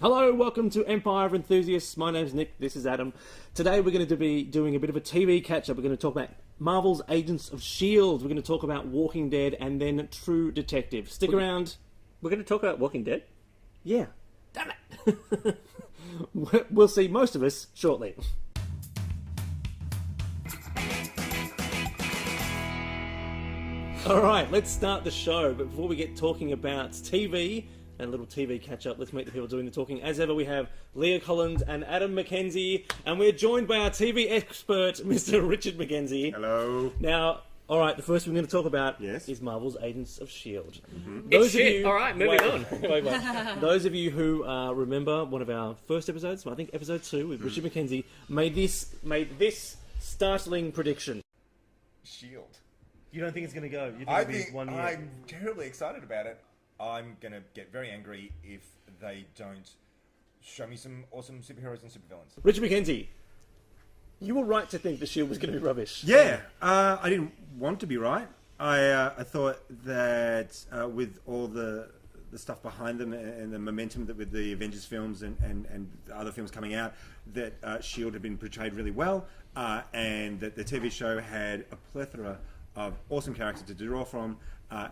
Hello, welcome to Empire of Enthusiasts. My name's Nick, this is Adam. Today we're going to be doing a bit of a TV catch-up. We're going to talk about Marvel's Agents of S.H.I.E.L.D. We're going to talk about Walking Dead and then True Detective. Stick around. We're going to talk about Walking Dead? Yeah. Damn it. We'll see most of us shortly. Alright, let's start the show. But before we get talking about TV and a little TV catch-up, let's meet the people doing the talking. As ever, we have Leah Collins and Adam McKenzie, and we're joined by our TV expert, Mr. Richard McKenzie. Hello. Now, alright, the first thing we're going to talk about is Marvel's Agents of S.H.I.E.L.D. Mm-hmm. It's shit. Alright, moving on. Wait. Those of you who remember one of our first episodes, I think episode 2 with Richard McKenzie, made this startling prediction. S.H.I.E.L.D. You don't think it's going to go? You think I it'll be think 1 year? I'm terribly excited about it. I'm going to get very angry if they don't show me some awesome superheroes and supervillains. Richard McKenzie, you were right to think the S.H.I.E.L.D. was going to be rubbish. Yeah, I didn't want to be right. I thought that with all the stuff behind them and the momentum that with the Avengers films and the other films coming out, that S.H.I.E.L.D. had been portrayed really well, and that the TV show had a plethora of awesome characters to draw from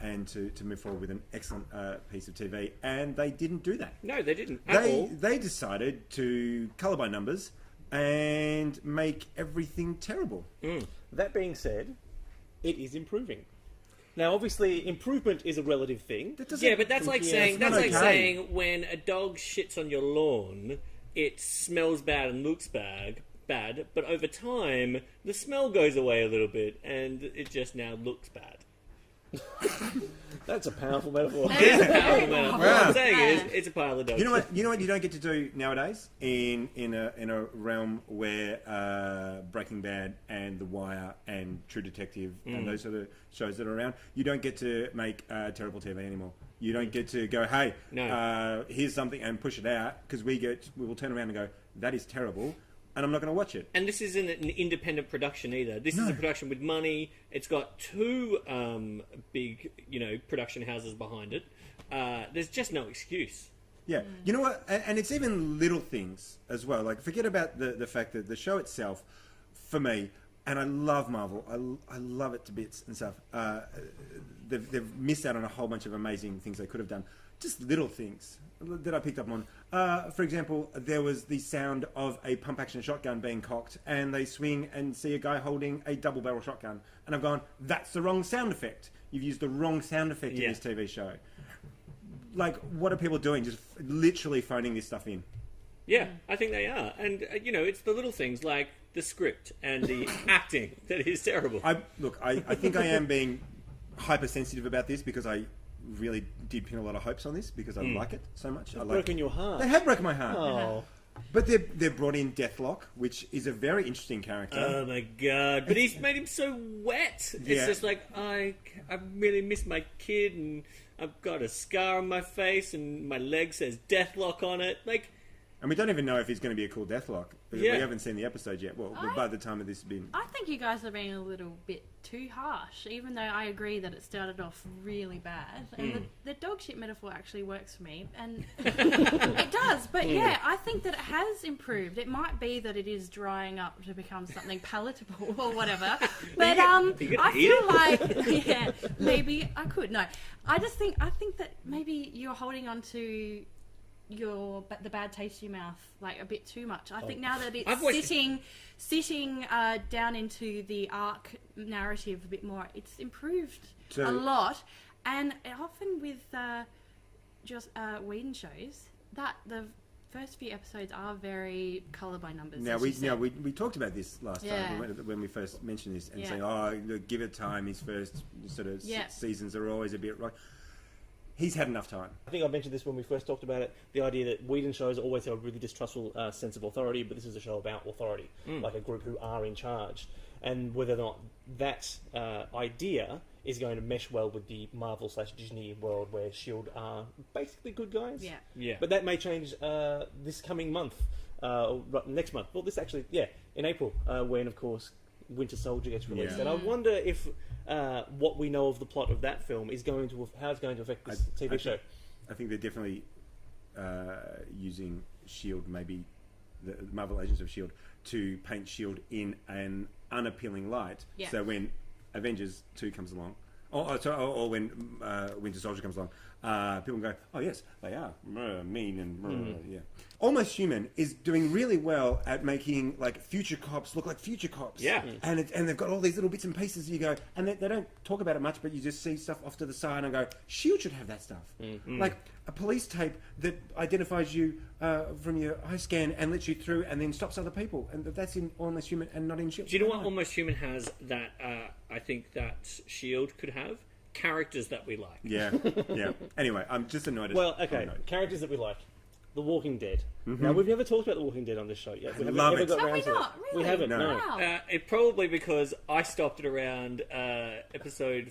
and to move forward with an excellent piece of TV. And they didn't do that. No, they didn't. They decided to colour by numbers and make everything terrible. That being said, it is improving. Now, obviously, improvement is a relative thing. Yeah, but that's like saying when a dog shits on your lawn, it smells bad and looks bad, but over time, the smell goes away a little bit, and it just now looks bad. That's a powerful metaphor. It is a powerful metaphor. What I'm saying is, it's a pile of dogs. You know what you don't get to do nowadays in a realm where Breaking Bad and The Wire and True Detective and those sort of shows that are around, you don't get to make terrible TV anymore. You don't get to go, hey, here's something and push it out, because we will turn around and go, that is terrible, and I'm not going to watch it. And this isn't an independent production either. This is a production with money. It's got two big, production houses behind it. There's just no excuse. Yeah. You know what? And it's even little things as well. Like, forget about the fact that the show itself, for me, and I love Marvel. I love it to bits and stuff. They've missed out on a whole bunch of amazing things they could have done. Just little things that I picked up on. For example, there was the sound of a pump-action shotgun being cocked, and they swing and see a guy holding a double-barrel shotgun. And I've gone, that's the wrong sound effect. You've used the wrong sound effect in this TV show. Like, what are people doing? Just literally phoning this stuff in. Yeah, I think they are. And, it's the little things like the script and the acting that is terrible. I think I am being hypersensitive about this because I really did pin a lot of hopes on this because I like it so much. They've broken your heart. They have broken my heart. Oh. But they've brought in Deathlock, which is a very interesting character. Oh my god! But he's made him so wet. It's just like I really miss my kid, and I've got a scar on my face, and my leg says Deathlock on it. Like, and we don't even know if he's going to be a cool Deathlock. We haven't seen the episode yet. Well, by the time of this has been... I think you guys are being a little bit too harsh, even though I agree that it started off really bad. And the dog shit metaphor actually works for me, and it does. But yeah, I think that it has improved. It might be that it is drying up to become something palatable or whatever. But I feel like, maybe I could. No, I think that maybe you're holding on to the bad taste in your mouth like a bit too much. I think now that it's sitting down into the arc narrative a bit more, it's improved a lot. And often with Whedon shows, that the first few episodes are very colour by numbers. Now we talked about this last time when we first mentioned this and saying, give it time. His first sort of seasons are always a bit rough. He's had enough time. I think I mentioned this when we first talked about it, the idea that Whedon shows always have a really distrustful sense of authority, but this is a show about authority, like a group who are in charge. And whether or not that idea is going to mesh well with the Marvel/Disney world where S.H.I.E.L.D. are basically good guys. Yeah. But that may change this coming month, next month. Well, this actually, in April, when, of course, Winter Soldier gets released. And I wonder if what we know of the plot of that film is going to how it's going to affect this TV show. I think they're definitely using S.H.I.E.L.D. maybe the Marvel Agents of S.H.I.E.L.D. to paint S.H.I.E.L.D. in an unappealing light. Yeah. So when Avengers 2 comes along, or when Winter Soldier comes along, people go, oh yes, they are mean and yeah. Almost Human is doing really well at making like future cops look like future cops. Yeah. And they've got all these little bits and pieces you go, and they don't talk about it much, but you just see stuff off to the side and go, S.H.I.E.L.D. should have that stuff. Like a police tape that identifies you from your eye scan and lets you through and then stops other people. And that's in Almost Human and not in S.H.I.E.L.D. Do you know what Almost Human has that I think that S.H.I.E.L.D. could have? Characters that we like. Yeah, yeah. Anyway, I'm just annoyed at Well, okay, characters that we like. The Walking Dead. Now, we've never talked about The Walking Dead on this show yet. We haven't love ever it. got Have around we to not? it. Really? We haven't, no. Wow. It probably because I stopped it around episode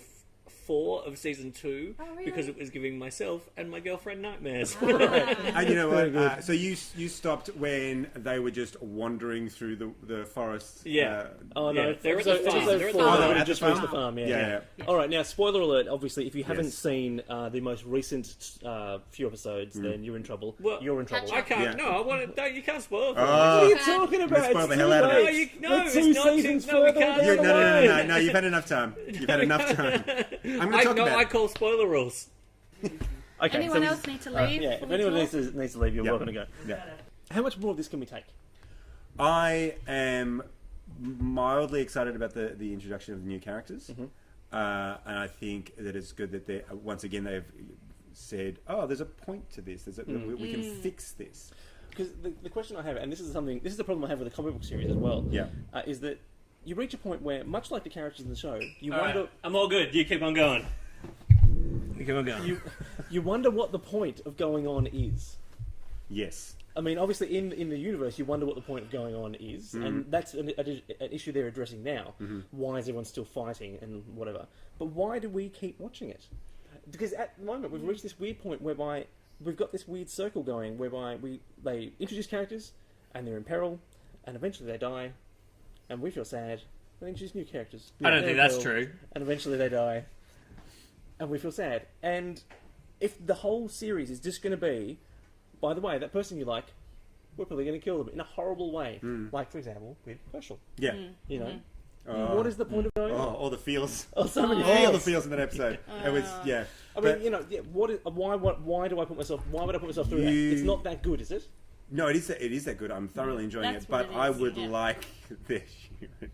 4 of season 2 Oh, really? because it was giving myself and my girlfriend nightmares. And you know what? So you stopped when they were just wandering through the forest. Yeah. Oh, no. Yeah, they're at the farm. Episode They're at 4, the farm. they At the just farm? reached the farm, yeah. Yeah. All right, now, spoiler alert, obviously, if you haven't Yes. seen the most recent few episodes, then you're in trouble. Well, you're in trouble. I Yeah. can't. No, I want to. You can't spoil it for me. What are you Okay. talking Let's about? spoil It's the too hell out of late. it. No, We're it's two not too- seasons no, we further can't. down the line. No, you've had enough time. You've had enough time. I'm going to talk about I it. call spoiler rules. Okay, Anyone so else need to leave? yeah, before if we anyone talk? needs to leave, you're Yeah. welcome to go. Yeah. How much more of this can we take? I am mildly excited about the introduction of the new characters. And I think that it's good that they once again they've said, oh, there's a point to this. We can fix this. Because the question I have, and this is the problem I have with the comic book series as well, Yeah. is that you reach a point where, much like the characters in the show, you All wonder right, I'm all good. You keep on going. You keep on going. you wonder what the point of going on is. Yes. I mean, obviously, in the universe, you wonder what the point of going on is, and that's an issue they're addressing now. Why is everyone still fighting and whatever? But why do we keep watching it? Because at the moment, we've reached this weird point whereby we've got this weird circle going, whereby they introduce characters, and they're in peril, and eventually they die, and we feel sad. They introduce new characters. I don't They're think in that's peril, true. And eventually they die, and we feel sad. And if the whole series is just going to be, by the way, that person you like, we're probably going to kill them in a horrible way. Like, for example, with Herschel. Yeah. You know? What is the point of going Oh, on? all the feels. Oh, so many All the feels. feels in that episode. It was, yeah. I mean, you know, why do I put myself? Why would I put myself through that? It's not that good, is it? No, it is that good. I'm thoroughly enjoying That's it, but what it I is, would yeah. like there,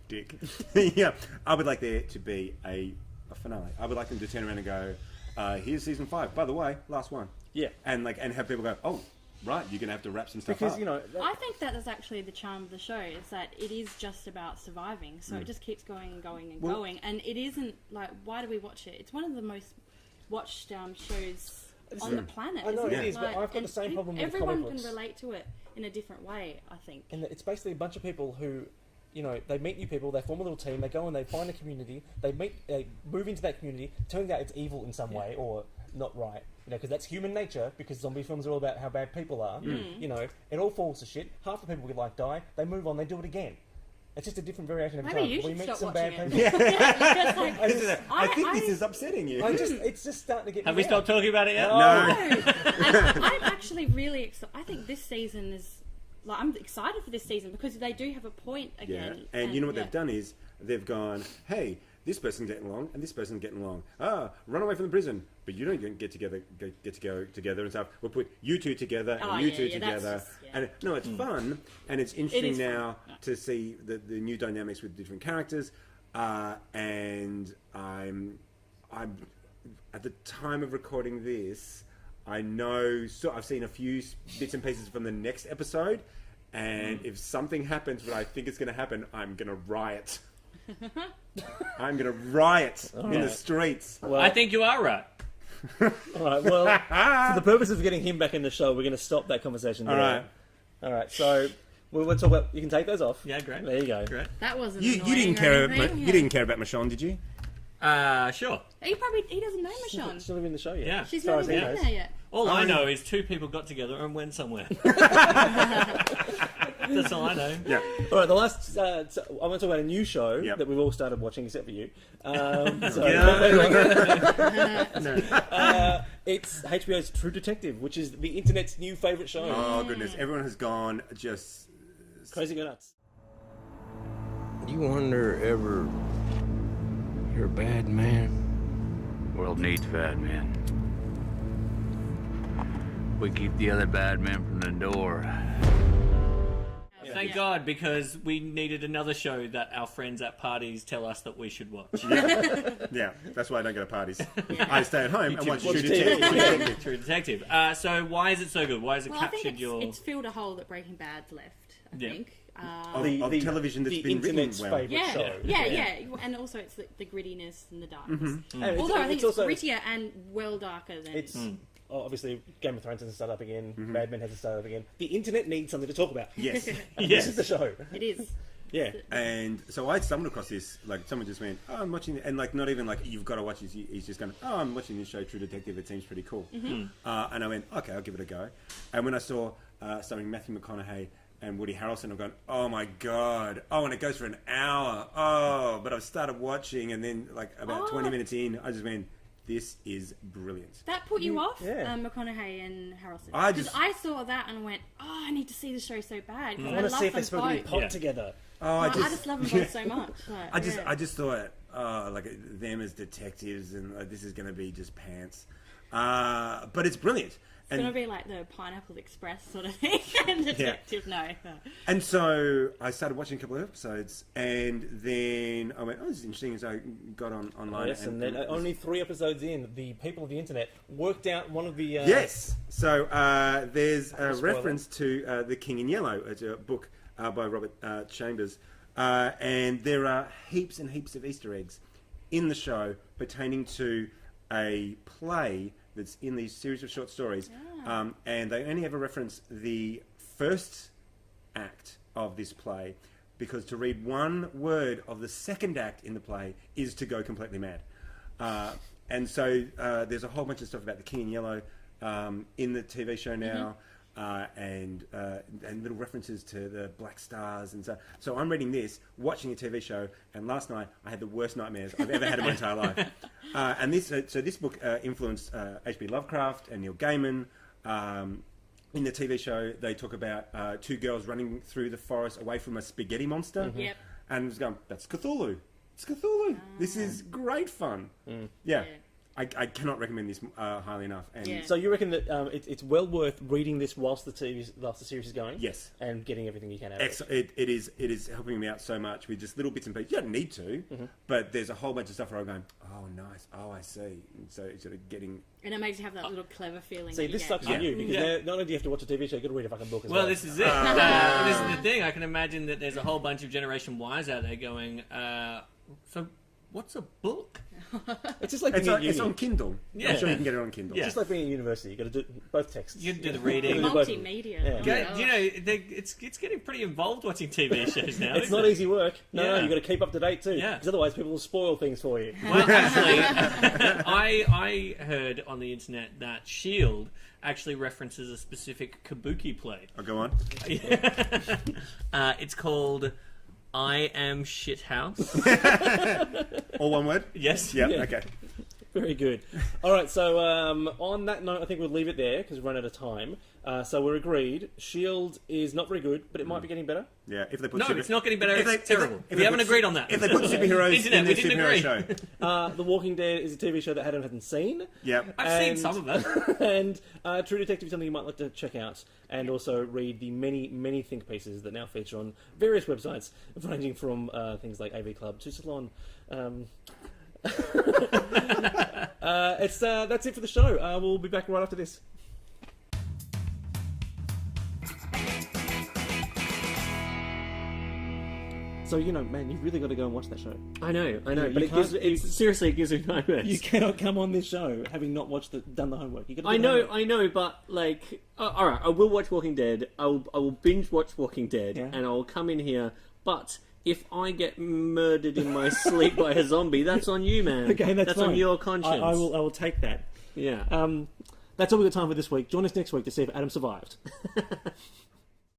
dick. Yeah, I would like there to be a finale. I would like them to turn around and go, "Here's season 5. By the way, last one." Yeah. And have people go, "Oh, right, you're gonna have to wrap some stuff Because up." you know, I think that is actually the charm of the show, is that it is just about surviving. So it just keeps going and going and going. And it isn't like, why do we watch it? It's one of the most watched shows on the planet. I know isn't it is, but Like, I've got and the same problem with everyone comic books. can relate to it in a different way, I think. and it's basically a bunch of people who, you know, they meet new people, they form a little team, they go and they find a community, they move into that community. Turns out it's evil in some way or not right, you know, because that's human nature. Because zombie films are all about how bad people are. You know, it all falls to shit. Half the people we like die. They move on. They do it again. It's just a different variation of Maybe time. you We should meet stop some watching bad it. people. Because, like, I think this is upsetting you. It's just starting to get. Have me we stopped talking about it yet? No. and I'm actually really excited. I think this season is like, I'm excited for this season because they do have a point Yeah, again. and you know what they've done is they've gone, hey, this person's getting along and this person's getting along. Run away from the prison, but you don't get to go together and stuff. We'll put you two together and you two together. That's just, And no, it's fun and it's interesting is now fun. to see the new dynamics with different characters. And I'm at the time of recording this, I know. So I've seen a few bits and pieces from the next episode. And if something happens, what I think is going to happen, I'm going to riot. I'm going to riot in the streets. Well, I think you are right. all right. Well, for the purpose of getting him back in the show, we're going to stop that conversation. All there. right. All right. So we'll talk about. You can take those off. Yeah, great. There you go. Great. That wasn't You annoying didn't or care. anything, You didn't care about Michonne, did you? Sure. He doesn't know Michonne. She's not even in the show yet. Yeah. She's As far not as he even in knows. there yet. All I know is two people got together and went somewhere. That's all I know. Yeah. All right, the last. I want to talk about a new show Yep. that we've all started watching, except for you. It's HBO's True Detective, which is the internet's new favourite show. Oh goodness, everyone has gone just Crazy go nuts. Do you wonder ever you're a bad man? World needs bad men. We keep the other bad men from the door. Thank God, because we needed another show that our friends at parties tell us that we should watch. yeah. That's why I don't go to parties. I stay at home and watch watch True TV. Detective. True Detective. So why is it so good? Why has it Well, I think captured your... it's filled a hole that Breaking Bad's left, I Yeah. think. Of television that's the been written internet's well. favourite Yeah, show. yeah. And also it's the grittiness and the darkness. And it's- Although I think it's also- grittier and well darker than... It's obviously Game of Thrones has to start up again. Mad Men has to start up again. The internet needs something to talk about. Yes. This is the show. It is. Yeah. And so I stumbled across this, like someone just went, oh, I'm watching, and like not even like you've got to watch this. He's just going, oh, I'm watching this show, True Detective. It seems pretty cool. And I went, okay, I'll give it a go. And when I saw starring Matthew McConaughey and Woody Harrelson, I'm going, oh my god, oh, and it goes for an hour. Oh, but I've started watching, and then like about 20 minutes in, I just went, this is brilliant. That put you off, yeah. McConaughey and Harrelson? I Because just- I saw that and went, oh, I need to see the show so bad. Because I I want to love see if they're them supposed to be both. pot Yeah. together. Oh, I just love them both so much. Like, I just thought, oh, like them as detectives, and this is going to be just pants. But it's brilliant. It's going to be like the Pineapple Express sort of thing. And detective, no. And so I started watching a couple of episodes, and then I went, oh, this is interesting. So I got online. Yes, and then only 3 episodes in, the people of the internet worked out one of the... Yes. So there's a Spoiler. reference to The King in Yellow. It's a book by Robert Chambers. And there are heaps and heaps of Easter eggs in the show pertaining to a play that's in these series of short stories. And they only ever reference the first act of this play, because to read one word of the second act in the play is to go completely mad. And so there's a whole bunch of stuff about the King in Yellow in the TV show now, and little references to the Black Stars, and so I'm reading this, watching a TV show, and last night I had the worst nightmares I've ever had in my entire life. And this book influenced H.P. Lovecraft and Neil Gaiman. In the TV show, they talk about 2 girls running through the forest away from a spaghetti monster. Yep. And I was going, that's Cthulhu. It's Cthulhu. This is great fun. Yeah. I cannot recommend this highly enough. And Yeah. So you reckon that it's well worth reading this whilst the series is going? Yes. And getting everything you can out of it. It is helping me out so much with just little bits and pieces. You don't need to, but there's a whole bunch of stuff where I'm going, oh, nice. Oh, I see. And so it's sort of getting... And it makes you have that little clever feeling. See, that this you sucks get. for you, because now, not only do you have to watch a TV show, you've got to read a fucking book as well. Well, this is it. This is the thing. I can imagine that there's a whole bunch of Generation Ys out there going, so what's a book? It's just like being at uni. It's on Kindle. Yeah. I'm sure you can get it on Kindle. Yeah. It's just like being at university. You've got to do both texts. You do the reading. Multimedia. Yeah. Oh, Go- gosh. you know, it's getting pretty involved watching TV shows now. It's isn't not it? easy work. No, Yeah. you've got to keep up to date too. Yeah. Because otherwise people will spoil things for you. Well, actually, I heard on the internet that S.H.I.E.L.D. actually references a specific kabuki play. I'll go on. It's called I Am Shithouse. All one word? Yes. Yeah, Yeah. okay. Very good. All right, so on that note, I think we'll leave it there because we've run out of time. So we're agreed. S.H.I.E.L.D. is not very good, but it might be getting better. Yeah, if they put No, it's not getting better. if It's they- terrible. if We they haven't put- agreed on that. If they put superheroes Internet, in we their didn't superhero agree. show. The Walking Dead is a TV show that Adam hasn't seen. Yep. I've seen And- some of it. And True Detective is something you might like to check out, and also read the many think pieces that now feature on various websites, ranging from things like AV Club to Salon. That's it for the show. We'll be back right after this. So, you know, man, you've really got to go and watch that show. I know. But But seriously, it gives me nightmares. You cannot come on this show having not done the homework. You got to do I the know, homework. but like, all right, I will watch Walking Dead. I will binge watch Walking Dead, Yeah. and I will come in here. But if I get murdered in my sleep by a zombie, that's on you, man. Okay, that's on fine. your conscience. I will take that. Yeah. That's all we've got time for this week. Join us next week to see if Adam survived.